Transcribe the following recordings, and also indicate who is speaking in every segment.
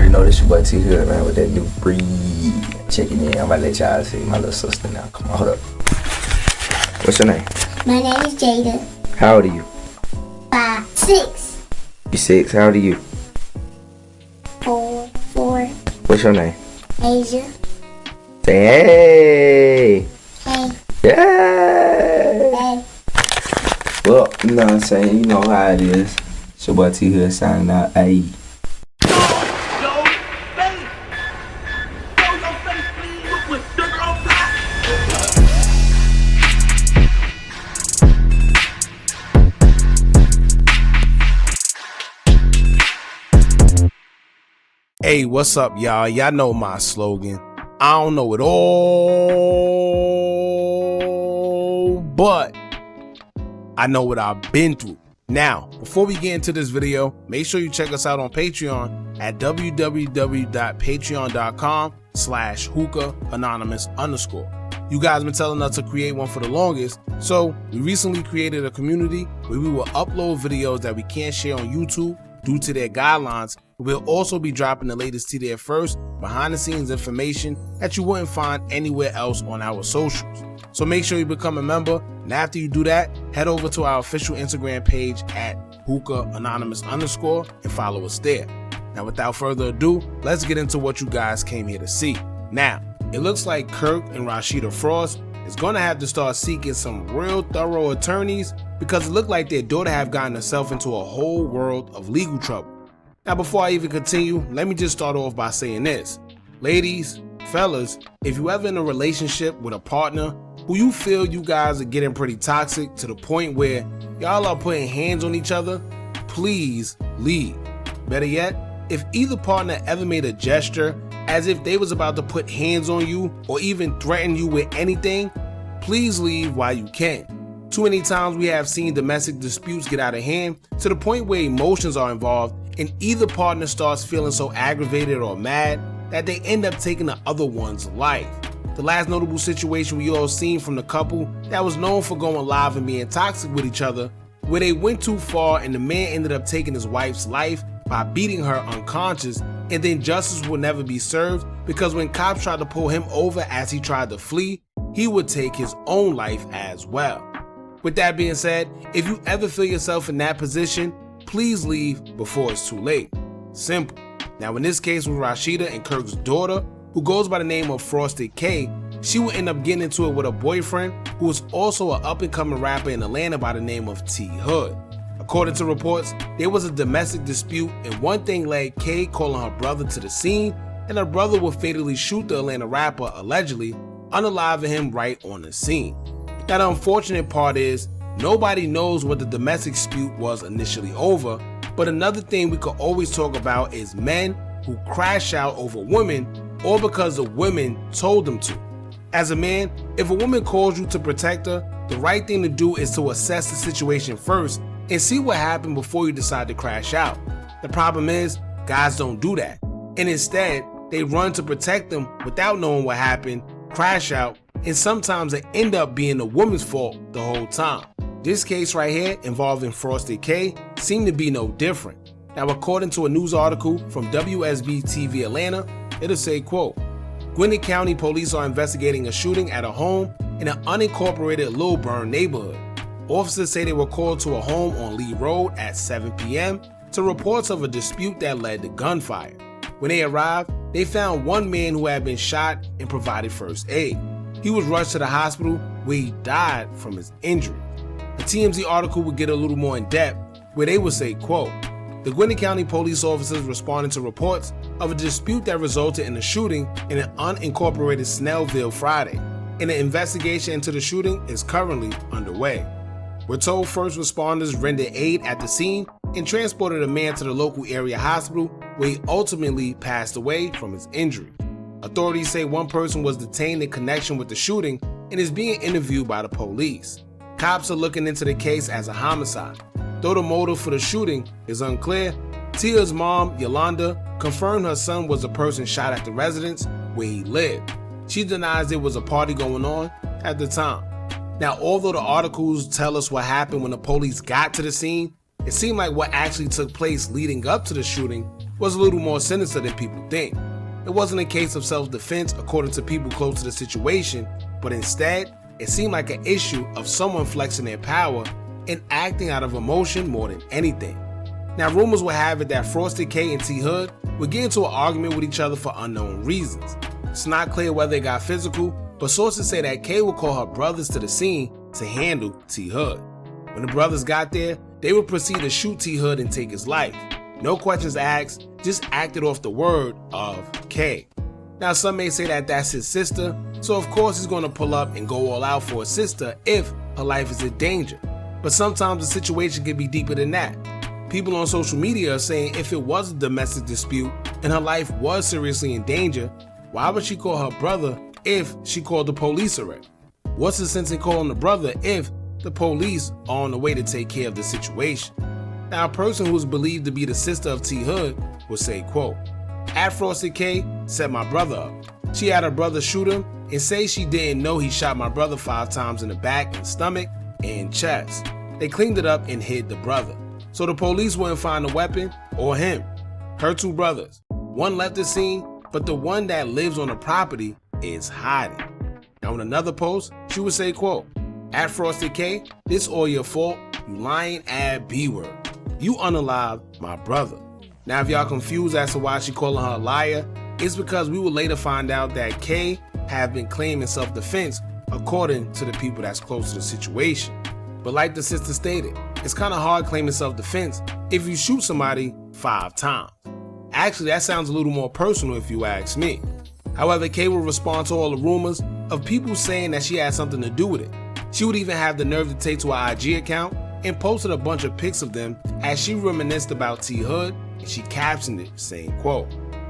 Speaker 1: already know this your boy T Hood, man, with that new breed. Checking in. I'm about to let y'all see my little sister now. Come on, hold up. What's your name?
Speaker 2: My name is Jada.
Speaker 1: How old are you?
Speaker 2: 6.
Speaker 1: You 6. How old are you?
Speaker 2: 4.
Speaker 1: What's your name?
Speaker 2: Asia.
Speaker 1: Say hey.
Speaker 2: Hey.
Speaker 1: Yeah.
Speaker 2: Hey.
Speaker 1: Well, you know what I'm saying? You know how it is. It's your boy T Hood signing out. Ayy.
Speaker 3: Hey, what's up, y'all? Y'all know my slogan. I don't know it all, but I know what I've been through. Now, before we get into this video, make sure you check us out on Patreon at www.patreon.com/Hookah Anonymous _. You guys been telling us to create one for the longest, so we recently created a community where we will upload videos that we can't share on YouTube due to their guidelines. We'll also be dropping the latest T there first, behind the scenes information that you wouldn't find anywhere else on our socials. So make sure you become a member, and after you do that, head over to our official Instagram page at Hookah Anonymous _ and follow us there. Now without further ado, let's get into what you guys came here to see. Now, it looks like Kirk and Rasheeda Frost is gonna have to start seeking some real thorough attorneys because it looked like their daughter have gotten herself into a whole world of legal trouble. Now before I even continue, let me just start off by saying this. Ladies, fellas, if you ever in a relationship with a partner who you feel you guys are getting pretty toxic to the point where y'all are putting hands on each other, please leave. Better yet, if either partner ever made a gesture as if they was about to put hands on you or even threaten you with anything, please leave while you can. Too many times we have seen domestic disputes get out of hand to the point where emotions are involved and either partner starts feeling so aggravated or mad that they end up taking the other one's life. The last notable situation we all seen from the couple that was known for going live and being toxic with each other, where they went too far and the man ended up taking his wife's life by beating her unconscious, and then justice would never be served because when cops tried to pull him over as he tried to flee, he would take his own life as well. With that being said, if you ever feel yourself in that position, please leave before it's too late. Simple. Now in this case with Rasheeda and Kirk's daughter, who goes by the name of Frosty K, she would end up getting into it with a boyfriend who is also an up-and-coming rapper in Atlanta by the name of T Hood. According to reports, there was a domestic dispute and one thing led K calling her brother to the scene, and her brother would fatally shoot the Atlanta rapper, allegedly unaliving him right on the scene. Now the unfortunate part is, nobody knows what the domestic dispute was initially over, but another thing we could always talk about is men who crash out over women or because the women told them to. As a man, if a woman calls you to protect her, the right thing to do is to assess the situation first and see what happened before you decide to crash out. The problem is, guys don't do that, and instead, they run to protect them without knowing what happened, crash out, and sometimes it end up being the woman's fault the whole time. This case right here involving Frosty K seemed to be no different. Now according to a news article from WSB TV Atlanta, it'll say, quote, Gwinnet County police are investigating a shooting at a home in an unincorporated Lilburn neighborhood. Officers say they were called to a home on Lee Road at 7 p.m. to reports of a dispute that led to gunfire. When they arrived, they found one man who had been shot and provided first aid. He was rushed to the hospital where he died from his injury. The TMZ article would get a little more in depth where they would say, quote, the Gwinnett County police officers responded to reports of a dispute that resulted in a shooting in an unincorporated Snellville Friday, and an investigation into the shooting is currently underway. We're told first responders rendered aid at the scene and transported a man to the local area hospital where he ultimately passed away from his injury. Authorities say one person was detained in connection with the shooting and is being interviewed by the police. Cops are looking into the case as a homicide. Though the motive for the shooting is unclear, Tia's mom, Yolanda, confirmed her son was the person shot at the residence where he lived. She denies there was a party going on at the time. Now, although the articles tell us what happened when the police got to the scene, it seemed like what actually took place leading up to the shooting was a little more sinister than people think. It wasn't a case of self-defense according to people close to the situation, but instead, it seemed like an issue of someone flexing their power and acting out of emotion more than anything. Now, rumors would have it that Frosty K and T Hood would get into an argument with each other for unknown reasons. It's not clear whether it got physical, but sources say that K would call her brothers to the scene to handle T Hood. When the brothers got there, they would proceed to shoot T Hood and take his life. No questions asked, just acted off the word of K. Now, some may say that that's his sister, so of course he's going to pull up and go all out for his sister if her life is in danger. But sometimes the situation can be deeper than that. People on social media are saying if it was a domestic dispute and her life was seriously in danger, why would she call her brother if she called the police already? What's the sense in calling the brother if the police are on the way to take care of the situation? Now, a person who is believed to be the sister of T Hood will say, quote, "At Frosty K set my brother up. She had her brother shoot him and say she didn't know he shot my brother 5 times in the back and stomach and chest. They cleaned it up and hid the brother, so the police wouldn't find the weapon or him. Her 2 brothers. One left the scene, but the one that lives on the property is hiding." Now, in another post, she would say, quote, "At Frosty K, this all your fault, you lying ass B-word. You unalived my brother." Now, if y'all confused as to why she calling her a liar, it's because we will later find out that K have been claiming self-defense according to the people that's close to the situation. But like the sister stated, it's kind of hard claiming self-defense if you shoot somebody 5 times. Actually, that sounds a little more personal if you ask me. However, K will respond to all the rumors of people saying that she had something to do with it. She would even have the nerve to take to her IG account and posted a bunch of pics of them as she reminisced about T Hood, and she captioned it saying, quote,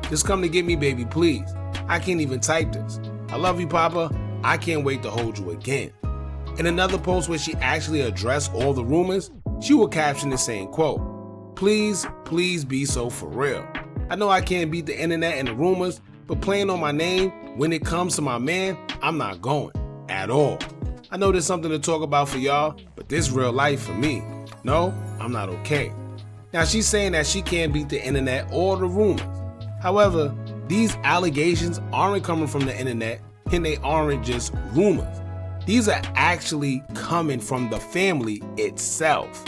Speaker 3: "Just come to get me, baby, please. I can't even type this. I love you, Papa. I can't wait to hold you again." In another post where she actually addressed all the rumors, she would caption it saying, quote, "Please, please be so for real. I know I can't beat the internet and the rumors, but playing on my name, when it comes to my man, I'm not going at all. I know there's something to talk about for y'all, but this real life for me. No, I'm not okay." Now, she's saying that she can't beat the internet or the rumors. However, these allegations aren't coming from the internet and they aren't just rumors. These are actually coming from the family itself.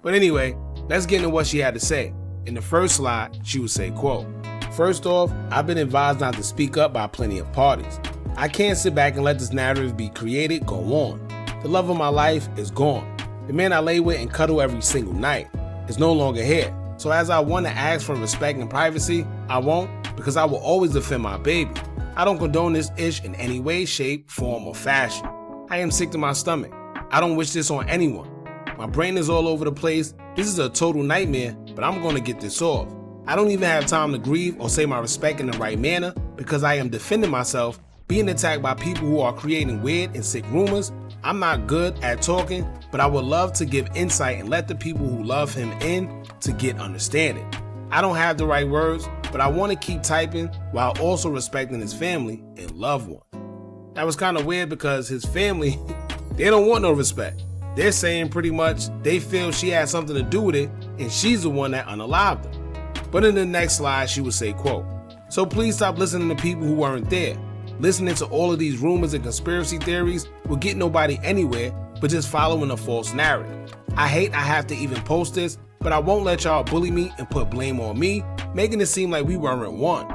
Speaker 3: But anyway, let's get into what she had to say. In the first slide, she would say, quote, "First off, I've been advised not to speak up by plenty of parties. I can't sit back and let this narrative be created go on. The love of my life is gone. The man I lay with and cuddle every single night is no longer here. So as I want to ask for respect and privacy, I won't, because I will always defend my baby. I don't condone this ish in any way, shape, form, or fashion. I am sick to my stomach. I don't wish this on anyone. My brain is all over the place. This is a total nightmare, but I'm going to get this off. I don't even have time to grieve or say my respect in the right manner because I am defending myself, being attacked by people who are creating weird and sick rumors. I'm not good at talking, but I would love to give insight and let the people who love him in to get understanding. I don't have the right words, but I want to keep typing while also respecting his family and loved one." That was kind of weird because his family, they don't want no respect. They're saying pretty much they feel she had something to do with it and she's the one that unalived him. But in the next slide, she would say, quote, "So please stop listening to people who weren't there. Listening to all of these rumors and conspiracy theories will get nobody anywhere but just following a false narrative. I hate I have to even post this, but I won't let y'all bully me and put blame on me, making it seem like we weren't one.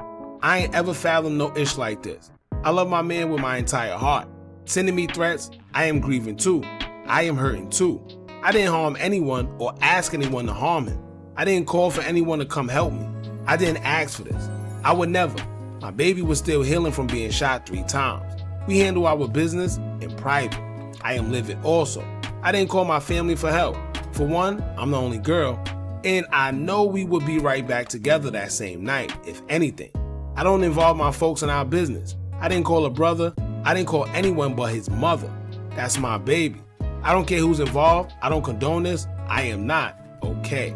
Speaker 3: I ain't ever fathomed no ish like this. I love my man with my entire heart. Sending me threats, I am grieving too. I am hurting too. I didn't harm anyone or ask anyone to harm him. I didn't call for anyone to come help me. I didn't ask for this. I would never. My baby was still healing from being shot 3 times. We handle our business in private. I am livid also. I didn't call my family for help. For one, I'm the only girl, and I know we would be right back together that same night, if anything. I don't involve my folks in our business. I didn't call a brother. I didn't call anyone but his mother. That's my baby. I don't care who's involved. I don't condone this. I am not okay."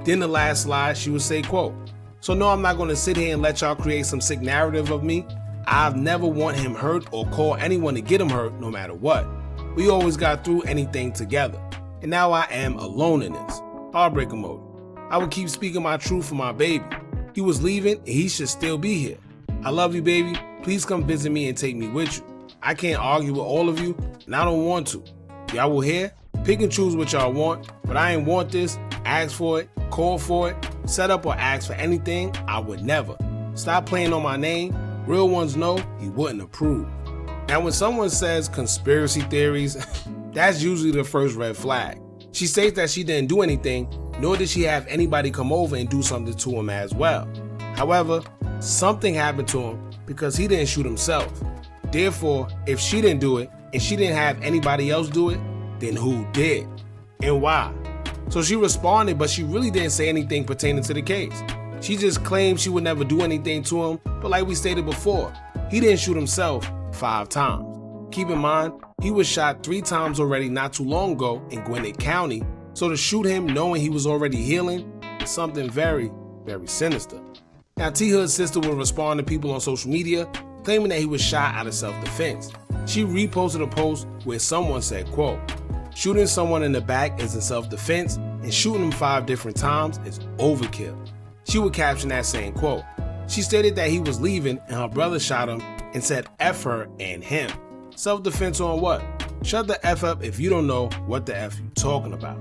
Speaker 3: Then the last slide, she would say, quote, "So no, I'm not going to sit here and let y'all create some sick narrative of me. I've never want him hurt or call anyone to get him hurt no matter what. We always got through anything together. And now I am alone in this. Heartbreak emoji. I would keep speaking my truth for my baby. He was leaving and he should still be here. I love you, baby. Please come visit me and take me with you. I can't argue with all of you, and I don't want to. Y'all will hear, pick and choose what y'all want, but I ain't want this, ask for it, call for it, set up or ask for anything. I would never. Stop playing on my name. Real ones know he wouldn't approve. Now, when someone says conspiracy theories, that's usually the first red flag. She states that she didn't do anything, nor did she have anybody come over and do something to him as well. However, something happened to him because he didn't shoot himself. Therefore, if she didn't do it and she didn't have anybody else do it, then who did and why? So she responded, but she really didn't say anything pertaining to the case. She just claimed she would never do anything to him, but like we stated before, he didn't shoot himself 5 times. Keep in mind, he was shot 3 times already not too long ago in Gwinnet County, so to shoot him knowing he was already healing is something very, very sinister. Now, T Hood's sister would respond to people on social media claiming that he was shot out of self-defense. She reposted a post where someone said, quote, "Shooting someone in the back is in self-defense and shooting him 5 different times is overkill." She would caption that saying, quote, "She stated that he was leaving and her brother shot him and said F her and him. Self-defense on what? Shut the F up if you don't know what the F you talking about."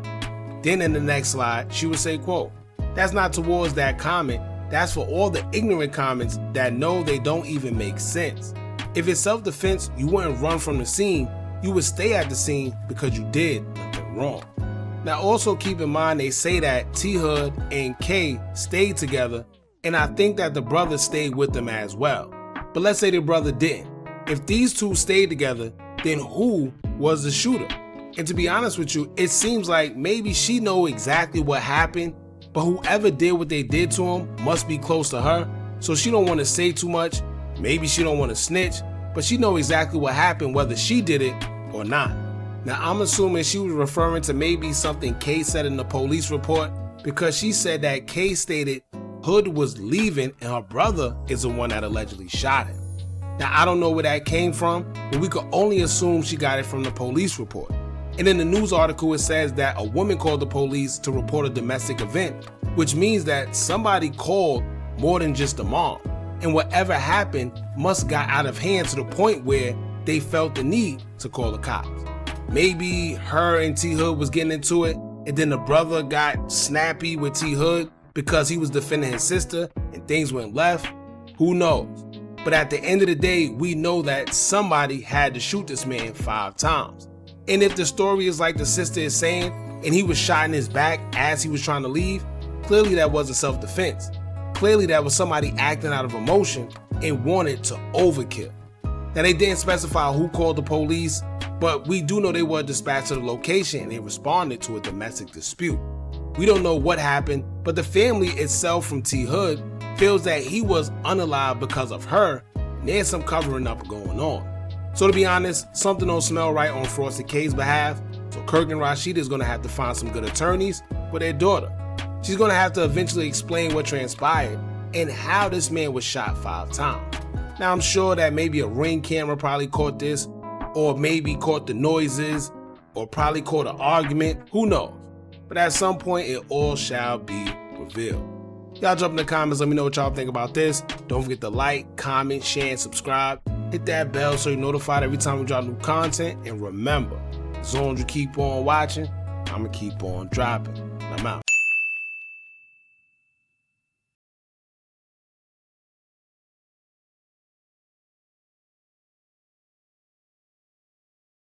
Speaker 3: Then in the next slide, she would say, quote, "That's not towards that comment. That's for all the ignorant comments that know they don't even make sense. If it's self-defense, you wouldn't run from the scene. You would stay at the scene because you did nothing wrong." Now also keep in mind they say that T Hood and K stayed together, and I think that the brother stayed with them as well. But let's say the brother didn't. If these two stayed together, then who was the shooter? And to be honest with you, it seems like maybe she know exactly what happened, but whoever did what they did to him must be close to her, so she don't want to say too much. Maybe she don't want to snitch, but she know exactly what happened whether she did it or not. Now I'm assuming she was referring to maybe something K said in the police report, because she said that K stated Hood was leaving and her brother is the one that allegedly shot him. Now I don't know where that came from, but we could only assume she got it from the police report. And in the news article it says that a woman called the police to report a domestic event, which means that somebody called more than just the mom. And whatever happened must got out of hand to the point where they felt the need to call the cops. Maybe her and T Hood was getting into it, and then the brother got snappy with T Hood because he was defending his sister and things went left. Who knows? But at the end of the day, we know that somebody had to shoot this man 5 times. And if the story is like the sister is saying, and he was shot in his back as he was trying to leave, clearly that wasn't self-defense. Clearly that was somebody acting out of emotion and wanted to overkill. Now they didn't specify who called the police, but we do know they were dispatched to the location and they responded to a domestic dispute. We don't know what happened, but the family itself from T Hood feels that he was unalive because of her, and there's some covering up going on. So to be honest, something don't smell right on Frosty K's behalf, so Kirk and Rasheeda is going to have to find some good attorneys for their daughter. She's going to have to eventually explain what transpired and how this man was shot 5 times. Now I'm sure that maybe a Ring camera probably caught this, or maybe caught the noises, or probably caught an argument, who knows. But at some point it all shall be revealed. Y'all jump in the comments, let me know what y'all think about this. Don't forget to like, comment, share, and subscribe. Hit that bell so you're notified every time we drop new content. And remember, as long as you keep on watching, I'ma keep on dropping. I'm out.